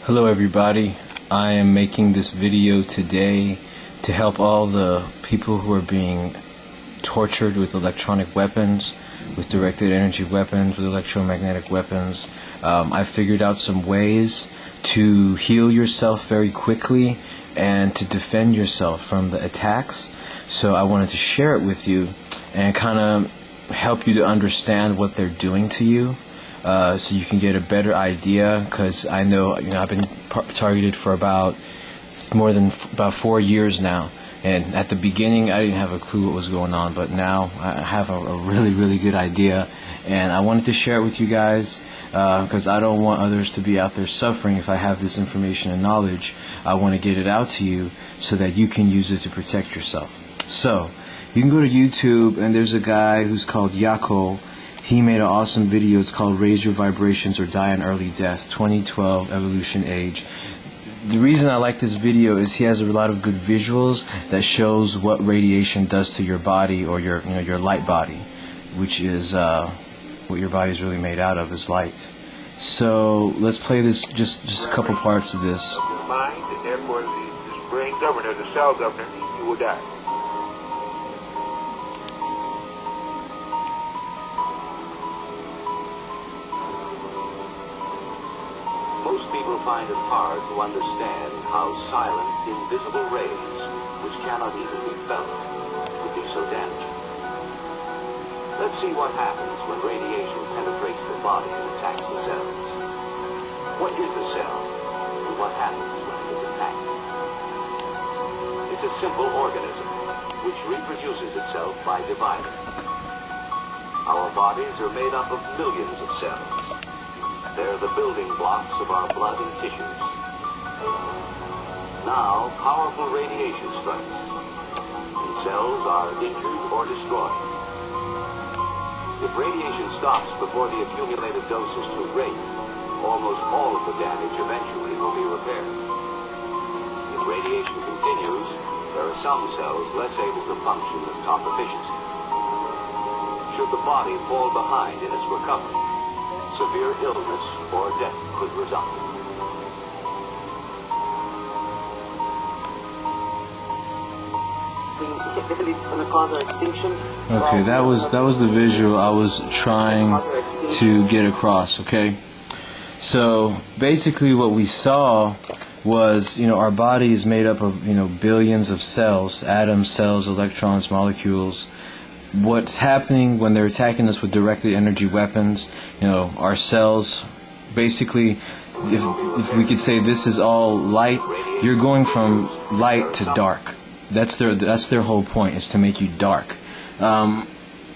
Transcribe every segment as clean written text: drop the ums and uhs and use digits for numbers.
Hello everybody, I am making this video today to help all the people who are being tortured with electronic weapons, with directed energy weapons, with electromagnetic weapons. I figured out some ways to heal yourself very quickly and to defend yourself from the attacks. So I wanted to share it with you and kind of help you to understand what they're doing to you. So you can get a better idea, because I know, I've been targeted for about 4 years now, and at the beginning I didn't have a clue what was going on, but now I have a really good idea, and I wanted to share it with you guys because I don't want others to be out there suffering. If I have this information and knowledge, I want to get it out to you so that you can use it to protect yourself. So you can go to YouTube, and there's a guy who's called Yako. He made an awesome video. It's called Raise Your Vibrations or Die an Early Death, 2012 Evolution Age. The reason I like this video is he has a lot of good visuals that shows what radiation does to your body, or your light body, which is what your body is really made out of, is light. So let's play this, just a couple parts of this. Mind, and therefore the brain governor, the cell governor, you will die. Most people find it hard to understand how silent, invisible rays, which cannot even be felt, could be so damaging. Let's see what happens when radiation penetrates the body and attacks the cells. What is the cell, and what happens when it is attacked? It's a simple organism, which reproduces itself by dividing. Our bodies are made up of millions of cells. They're the building blocks of our blood and tissues. Now, powerful radiation strikes, and cells are injured or destroyed. If radiation stops before the accumulated dose is too great, almost all of the damage eventually will be repaired. If radiation continues, there are some cells less able to function at top efficiency. Should the body fall behind in its recovery, severe illness or death could result. It's going to cause our extinction. Okay, that was the visual I was trying to get across. Okay, so basically what we saw was, our body is made up of billions of cells, atoms, cells, electrons, molecules. What's happening when they're attacking us with directed energy weapons, our cells, basically, if we could say this is all light, you're going from light to dark. That's their whole point, is to make you dark.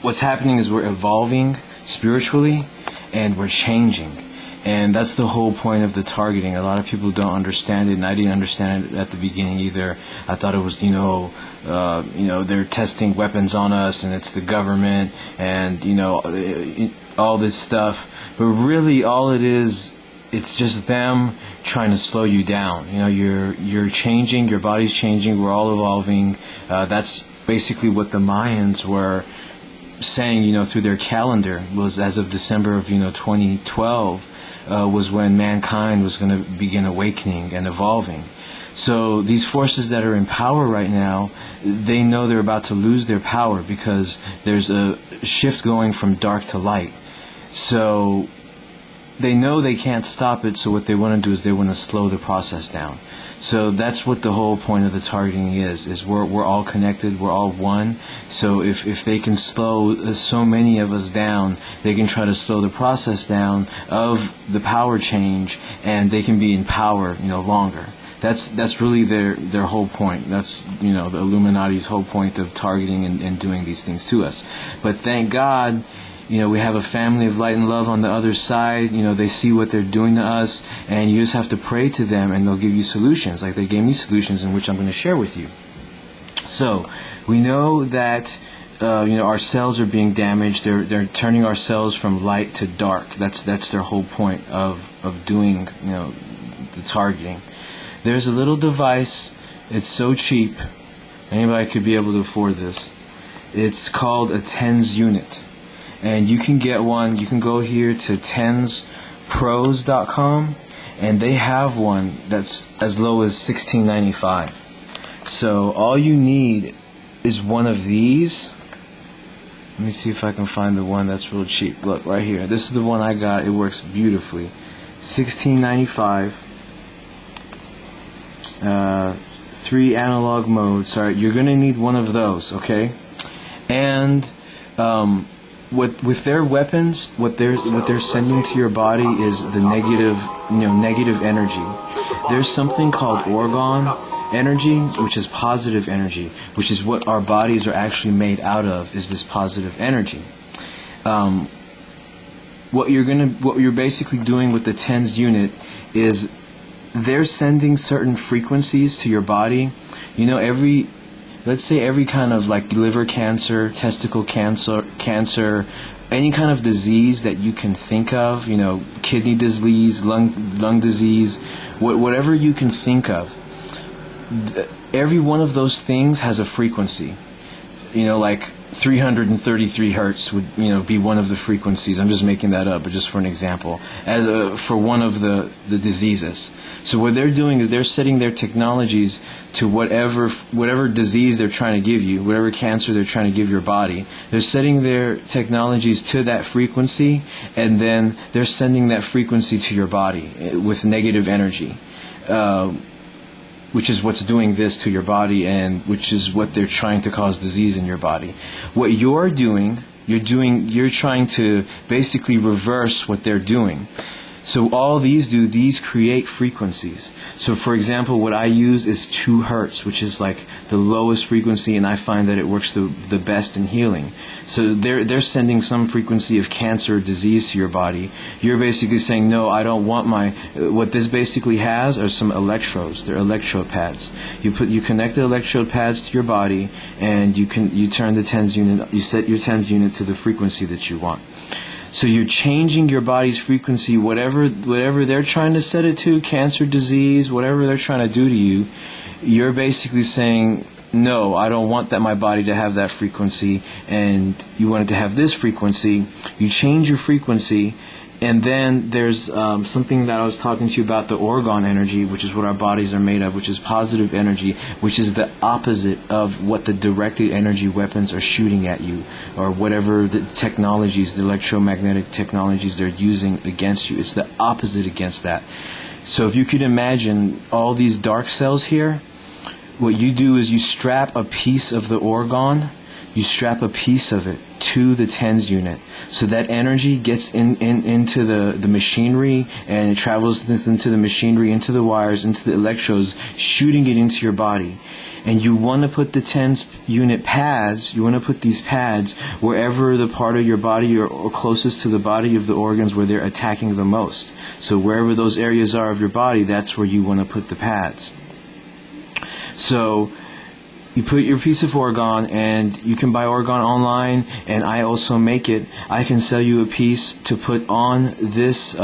What's happening is we're evolving spiritually, and we're changing. And that's the whole point of the targeting. A lot of people don't understand it, and I didn't understand it at the beginning either. I thought it was, they're testing weapons on us, and it's the government, and all this stuff. But really, all it is, it's just them trying to slow you down. You're changing, your body's changing, we're all evolving. That's basically what the Mayans were saying, through their calendar, was as of December of 2012. Was when mankind was going to begin awakening and evolving. So these forces that are in power right now, they know they're about to lose their power, because there's a shift going from dark to light. So they know they can't stop it, so what they want to do is they want to slow the process down. So that's what the whole point of the targeting is we're all connected, we're all one. So if they can slow so many of us down, they can try to slow the process down of the power change, and they can be in power, longer. That's really their whole point. That's, the Illuminati's whole point of targeting and doing these things to us. But thank God, we have a family of light and love on the other side. They see what they're doing to us, and you just have to pray to them, and they'll give you solutions, like they gave me solutions, in which I'm going to share with you. So we know that our cells are being damaged. They're turning our cells from light to dark. That's their whole point of doing the targeting. There's a little device. It's so cheap. Anybody could be able to afford this. It's called a TENS unit. And you can get one. You can go here to tenspros.com, and they have one that's as low as $16.95. So all you need is one of these. Let me see if I can find the one that's real cheap. Look, right here. This is the one I got. It works beautifully. $16.95. 3 analog modes. Alright, you're going to need one of those, okay? And with their weapons, what they're sending to your body is the negative energy. There's something called orgone energy, which is positive energy, which is what our bodies are actually made out of, is this positive energy. What you're basically doing with the TENS unit is they're sending certain frequencies to your body. You know, let's say every kind of like liver cancer, testicle cancer, any kind of disease that you can think of, you know, kidney disease, lung disease, whatever you can think of. Every one of those things has a frequency. You know, like 333 hertz would, be one of the frequencies. I'm just making that up, but just for an example, for one of the diseases. So what they're doing is they're setting their technologies to whatever disease they're trying to give you, whatever cancer they're trying to give your body. They're setting their technologies to that frequency, and then they're sending that frequency to your body with negative energy. Which is what's doing this to your body, and which is what they're trying to cause disease in your body. What you're trying to basically reverse what they're doing. So all these create frequencies. So for example, what I use is 2 hertz, which is like the lowest frequency, and I find that it works the best in healing. So they're sending some frequency of cancer or disease to your body. You're basically saying, no, I don't want what this basically has are some electrodes. They're electrode pads. You connect the electrode pads to your body, and you turn the TENS unit, you set your TENS unit to the frequency that you want. So you're changing your body's frequency, whatever they're trying to set it to, cancer, disease, whatever they're trying to do to you, you're basically saying, no, I don't want my body to have that frequency, and you want it to have this frequency. You change your frequency, and then there's something that I was talking to you about, the orgone energy, which is what our bodies are made of, which is positive energy, which is the opposite of what the directed energy weapons are shooting at you, or whatever the technologies, the electromagnetic technologies they're using against you. It's the opposite against that. So if you could imagine all these dark cells here, what you do is you strap a piece of the orgone, you strap a piece of it to the TENS unit. So that energy gets into the machinery, and it travels into the machinery, into the wires, into the electrodes, shooting it into your body. And you want to put the TENS unit pads, you want to put these pads wherever the part of your body or closest to the body of the organs where they're attacking the most. So wherever those areas are of your body, that's where you want to put the pads. So you put your piece of orgone, and you can buy orgone online, and I also make it. I can sell you a piece to put on this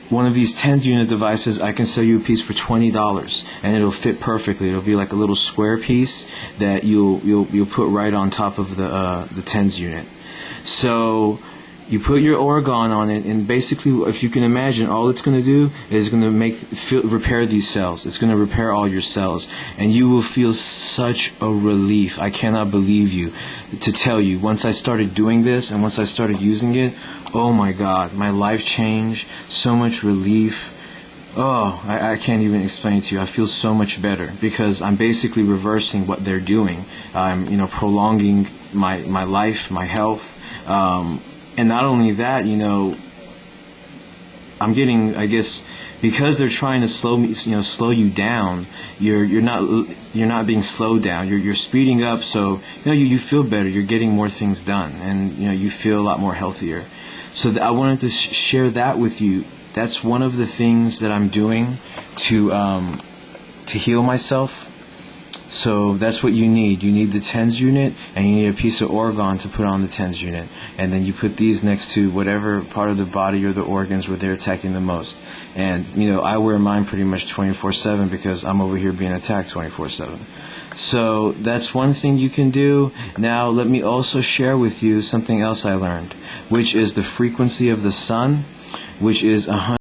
one of these TENS unit devices. I can sell you a piece for $20, and it'll fit perfectly. It'll be like a little square piece that you'll put right on top of the TENS unit. So you put your orgone on it, and basically, if you can imagine, all it's going to do is going to repair these cells. It's going to repair all your cells, and you will feel such a relief. I cannot believe you to tell you. Once I started doing this, and once I started using it, oh my God, my life changed. So much relief. Oh, I can't even explain it to you. I feel so much better because I'm basically reversing what they're doing. I'm, prolonging my life, my health. And not only that, I'm getting, I guess, because they're trying to slow you down. You're not being slowed down. You're speeding up. So you feel better. You're getting more things done, and you feel a lot more healthier. So I wanted to share that with you. That's one of the things that I'm doing to heal myself. So that's what you need. You need the TENS unit, and you need a piece of orgone to put on the TENS unit. And then you put these next to whatever part of the body or the organs where they're attacking the most. And, I wear mine pretty much 24/7 because I'm over here being attacked 24/7. So that's one thing you can do. Now let me also share with you something else I learned, which is the frequency of the sun, which is 100.